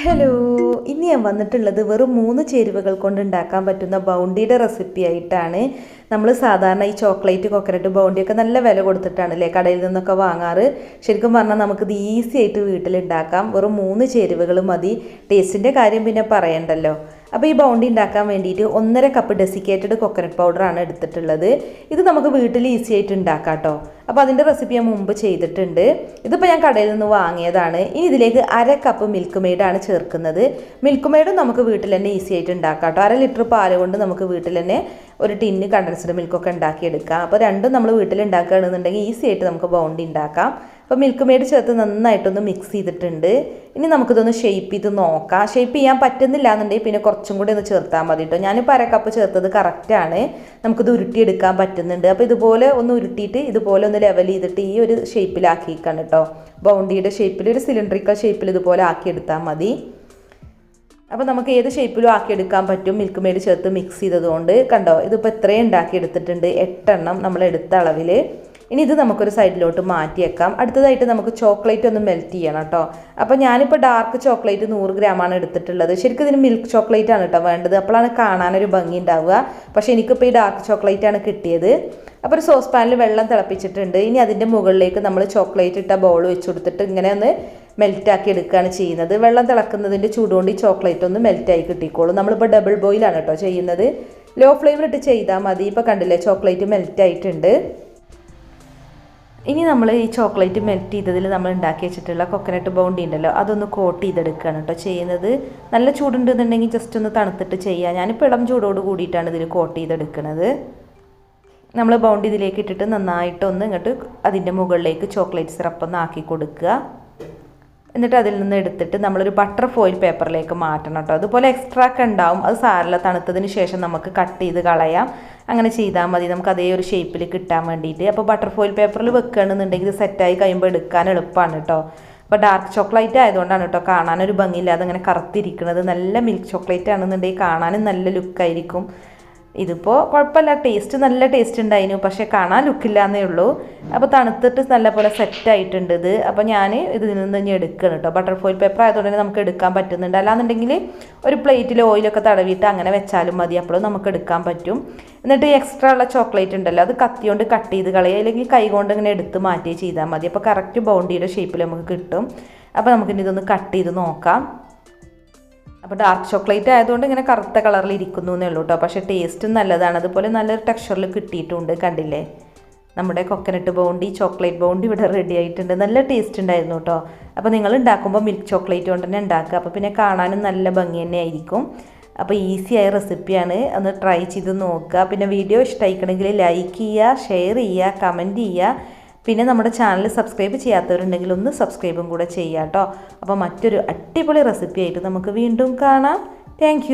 Hello, ഇനി ഞാൻ വന്നിട്ടുള്ളത് വെറും 3 ചേരുവകൾ കൊണ്ട് ഉണ്ടാക്കാൻ പറ്റുന്ന ബൗണ്ടിയുടെ റെസിപ്പി ആയിട്ടാണ്. നമ്മൾ സാധാരണ ഈ ചോക്ലേറ്റ് കോക്കനട്ട് ബൗണ്ടിയൊക്കെ നല്ല വില കൊടുത്തിട്ടാണല്ലേ കടയിൽ നിന്നൊക്കെ വാങ്ങാറ്. ശരിക്കും പറഞ്ഞാൽ നമുക്കിത് ഈസി ആയിട്ട് വീട്ടിലുണ്ടാക്കാം. വെറും 3 ചേരുവകൾ മതി. ടേസ്റ്റിൻ്റെ കാര്യം പിന്നെ പറയണ്ടല്ലോ. അപ്പോൾ ഈ ബൗണ്ടി ഉണ്ടാക്കാൻ വേണ്ടിയിട്ട് 1.5 കപ്പ് ഡെസിക്കേറ്റഡ് കോക്കനട്ട് പൗഡറാണ് എടുത്തിട്ടുള്ളത്. ഇത് നമുക്ക് വീട്ടിൽ ഈസി ആയിട്ട് ഉണ്ടാക്കാം കേട്ടോ. അപ്പോൾ അതിൻ്റെ റെസിപ്പി ഞാൻ മുമ്പ് ചെയ്തിട്ടുണ്ട്. ഇതിപ്പോൾ ഞാൻ കടയിൽ നിന്ന് വാങ്ങിയതാണ്. ഇനി ഇതിലേക്ക് 1/2 കപ്പ് മിൽക്ക് മെയ്ഡാണ് ചേർക്കുന്നത്. മിൽക്ക് മെയ്ഡും നമുക്ക് വീട്ടിൽ തന്നെ ഈസി ആയിട്ട് ഉണ്ടാക്കാം കേട്ടോ. 1/2 ലിറ്റർ പാല് കൊണ്ട് നമുക്ക് വീട്ടിൽ തന്നെ ഒരു ടിന്ന് കണ്ടൻസ്ഡ് മിൽക്കൊക്കെ ഉണ്ടാക്കിയെടുക്കാം. അപ്പോൾ രണ്ടും നമ്മൾ വീട്ടിൽ ഉണ്ടാക്കുകയാണെന്നുണ്ടെങ്കിൽ ഈസി ആയിട്ട് നമുക്ക് ബൗണ്ടി ഉണ്ടാക്കാം. അപ്പോൾ മിൽക്ക് മെയ്ഡ് ചേർത്ത് നന്നായിട്ടൊന്ന് മിക്സ് ചെയ്തിട്ടുണ്ട്. ഇനി നമുക്കിതൊന്ന് ഷേപ്പ് ചെയ്ത് നോക്കാം. ഷേപ്പ് ചെയ്യാൻ പറ്റുന്നില്ല എന്നുണ്ടെങ്കിൽ പിന്നെ കുറച്ചും കൂടി ഒന്ന് ചേർത്താൽ മതി കേട്ടോ. ഞാനിപ്പോൾ 1/2 കപ്പ് ചേർത്തത് കറക്റ്റാണ്. നമുക്കിത് ഉരുട്ടിയെടുക്കാൻ പറ്റുന്നുണ്ട്. അപ്പോൾ ഇതുപോലെ ഒന്ന് ഉരുട്ടിയിട്ട് ഇതുപോലെ ഒന്ന് ലെവൽ ചെയ്തിട്ട് ഈ ഒരു ഷേപ്പിലാക്കിയിരിക്കണം കേട്ടോ. ബൗണ്ടിയുടെ ഷേപ്പിൽ ഒരു സിലിണ്ടറിക്കൽ ഷേപ്പിൽ ഇതുപോലെ ആക്കിയെടുത്താൽ മതി. അപ്പോൾ നമുക്ക് ഏത് ഷേപ്പിലും ആക്കിയെടുക്കാൻ പറ്റും. മിൽക്ക് മെയ്ഡ് ചേർത്ത് മിക്സ് ചെയ്തതുകൊണ്ട് കണ്ടോ, ഇതിപ്പോൾ ഇത്രയും ഉണ്ടാക്കിയെടുത്തിട്ടുണ്ട്. 8 എണ്ണം നമ്മൾ എടുത്ത അളവിൽ. ഇനി ഇത് നമുക്കൊരു സൈഡിലോട്ട് മാറ്റിയേക്കാം. അടുത്തതായിട്ട് നമുക്ക് ചോക്ലേറ്റ് ഒന്ന് മെൽറ്റ് ചെയ്യണം കേട്ടോ. അപ്പോൾ ഞാനിപ്പോൾ ഡാർക്ക് ചോക്ലേറ്റ് 100 ഗ്രാമാണ് എടുത്തിട്ടുള്ളത്. ശരിക്കും ഇതിന് മിൽക്ക് ചോക്ലേറ്റ് ആണ് കേട്ടോ വേണ്ടത്. അപ്പോഴാണ് കാണാനൊരു ഭംഗി ഉണ്ടാവുക. പക്ഷേ എനിക്കിപ്പോൾ ഈ ഡാർക്ക് ചോക്ലേറ്റ് ആണ് കിട്ടിയത്. അപ്പോൾ ഒരു സോസ് പാനിൽ വെള്ളം തിളപ്പിച്ചിട്ടുണ്ട്. ഇനി അതിൻ്റെ മുകളിലേക്ക് നമ്മൾ ചോക്ലേറ്റ് ഇട്ട ബൗൾ വെച്ച് കൊടുത്തിട്ട് ഇങ്ങനെ ഒന്ന് മെൽറ്റാക്കി എടുക്കുകയാണ് ചെയ്യുന്നത്. വെള്ളം തിളക്കുന്നതിൻ്റെ ചൂടുകൊണ്ട് ഈ ചോക്ലേറ്റ് ഒന്ന് മെൽറ്റായി കിട്ടിക്കോളും. നമ്മളിപ്പോൾ ഡബിൾ ബോയിലാണ് കേട്ടോ ചെയ്യുന്നത്. ലോ ഫ്ലെയിമിലിട്ട് ചെയ്താൽ മതി. ഇപ്പോൾ കണ്ടില്ലേ, ചോക്ലേറ്റ് മെൽറ്റായിട്ടുണ്ട്. ഇനി നമ്മൾ ഈ ചോക്ലേറ്റ് മെൽറ്റ് ചെയ്തതിൽ നമ്മൾ ഉണ്ടാക്കി വെച്ചിട്ടുള്ള കോക്കനട്ട് ബൗണ്ടി ഉണ്ടല്ലോ, അതൊന്ന് കോട്ട് ചെയ്തെടുക്കുകയാണ് കേട്ടോ ചെയ്യുന്നത്. നല്ല ചൂടുണ്ടെന്നുണ്ടെങ്കിൽ ജസ്റ്റ് ഒന്ന് തണുത്തിട്ട് ചെയ്യാം. ഞാനിപ്പോൾ ഇളം ചൂടോട് കൂടിയിട്ടാണ് ഇതിൽ കോട്ട് ചെയ്തെടുക്കുന്നത്. നമ്മൾ ബൗണ്ടി ഇതിലേക്ക് ഇട്ടിട്ട് നന്നായിട്ടൊന്ന് ഇങ്ങോട്ട് അതിൻ്റെ മുകളിലേക്ക് ചോക്ലേറ്റ് സിറപ്പ് ഒന്ന് ആക്കി കൊടുക്കുക. എന്നിട്ട് അതിൽ നിന്ന് എടുത്തിട്ട് നമ്മളൊരു ബട്ടർ ഫോയിൽ പേപ്പറിലേക്ക് മാറ്റണം കേട്ടോ. അതുപോലെ എക്സ്ട്രാ ഒക്കെ ഉണ്ടാവും, അത് സാരമില്ല, തണുത്തതിന് ശേഷം നമുക്ക് കട്ട് ചെയ്ത് കളയാം. അങ്ങനെ ചെയ്താൽ മതി, നമുക്ക് അതേ ഒരു ഷേപ്പിൽ കിട്ടാൻ വേണ്ടിയിട്ട്. അപ്പോൾ ബട്ടർ ഫോയിൽ പേപ്പറിൽ വെക്കുകയാണെന്നുണ്ടെങ്കിൽ ഇത് സെറ്റായി കഴിയുമ്പോൾ എടുക്കാൻ എളുപ്പമാണ് കേട്ടോ. അപ്പോൾ ഡാർക്ക് ചോക്ലേറ്റ് ആയതുകൊണ്ടാണ് കേട്ടോ കാണാനൊരു ഭംഗിയില്ലാതെ അങ്ങനെ കറുത്തിരിക്കുന്നത്. നല്ല മിൽക്ക് ചോക്ലേറ്റ് ആണെന്നുണ്ടെങ്കിൽ കാണാനും നല്ല ലുക്കായിരിക്കും. ഇതിപ്പോൾ കുഴപ്പമില്ല, ടേസ്റ്റ് നല്ല ടേസ്റ്റ് ഉണ്ടായിരുന്നു, പക്ഷേ കാണാൻ ലുക്കില്ല എന്നേ ഉള്ളൂ. അപ്പോൾ തണുത്തിട്ട് നല്ലപോലെ സെറ്റായിട്ടുണ്ട് ഇത്. അപ്പോൾ ഞാൻ ഇതിൽ നിന്ന് ഇനി എടുക്കണം കേട്ടോ. ബട്ടർ ഫോയിൽ പേപ്പർ ആയതുകൊണ്ട് തന്നെ നമുക്ക് എടുക്കാൻ പറ്റുന്നുണ്ട്. അല്ലാന്നുണ്ടെങ്കിൽ ഒരു പ്ലേറ്റിൽ ഓയിലൊക്കെ തടവിയിട്ട് അങ്ങനെ വെച്ചാലും മതി, അപ്പോഴും നമുക്ക് എടുക്കാൻ പറ്റും. എന്നിട്ട് എക്സ്ട്രാ ഉള്ള ചോക്ലേറ്റ് ഉണ്ടല്ലോ, അത് കത്തിയോണ്ട് കട്ട് ചെയ്ത് കളയുക, അല്ലെങ്കിൽ കൈ കൊണ്ട് ഇങ്ങനെ എടുത്ത് മാറ്റി ചെയ്താൽ മതി. അപ്പോൾ കറക്റ്റ് ബൗണ്ടിയുടെ ഷേപ്പിൽ നമുക്ക് കിട്ടും. അപ്പോൾ നമുക്കിനി ഇതൊന്ന് കട്ട് ചെയ്ത് നോക്കാം. അപ്പോൾ ഡാർക്ക് ചോക്ലേറ്റ് ആയതുകൊണ്ട് ഇങ്ങനെ കറുത്ത കളറിൽ ഇരിക്കുന്നു എന്നേ ഉള്ളൂ കേട്ടോ. പക്ഷേ ടേസ്റ്റും നല്ലതാണ്. അതുപോലെ നല്ലൊരു ടെക്സ്ചറിൽ കിട്ടിയിട്ടുണ്ട്. കണ്ടില്ലേ, നമ്മുടെ കോക്കനട്ട് ബൗണ്ടി, ചോക്ലേറ്റ് ബൗണ്ടി ഇവിടെ റെഡി ആയിട്ടുണ്ട്. നല്ല ടേസ്റ്റ് ഉണ്ടായിരുന്നു കേട്ടോ. അപ്പോൾ നിങ്ങൾ ഉണ്ടാക്കുമ്പോൾ മിൽക്ക് ചോക്ലേറ്റ് കൊണ്ട് തന്നെ ഉണ്ടാക്കുക. അപ്പോൾ പിന്നെ കാണാനും നല്ല ഭംഗി തന്നെ ആയിരിക്കും. അപ്പോൾ ഈസിയായ റെസിപ്പിയാണ്, ഒന്ന് ട്രൈ ചെയ്ത് നോക്കുക. പിന്നെ വീഡിയോ ഇഷ്ടമായിക്കണമെങ്കിൽ ലൈക്ക് ചെയ്യുക, ഷെയർ ചെയ്യുക, കമൻറ്റ് ചെയ്യുക. പിന്നെ നമ്മുടെ ചാനൽ സബ്സ്ക്രൈബ് ചെയ്യാത്തവരുണ്ടെങ്കിൽ ഒന്ന് സബ്സ്ക്രൈബും കൂടെ ചെയ്യാം കേട്ടോ. അപ്പോൾ മറ്റൊരു അടിപൊളി റെസിപ്പി ആയിട്ട് നമുക്ക് വീണ്ടും കാണാം. താങ്ക്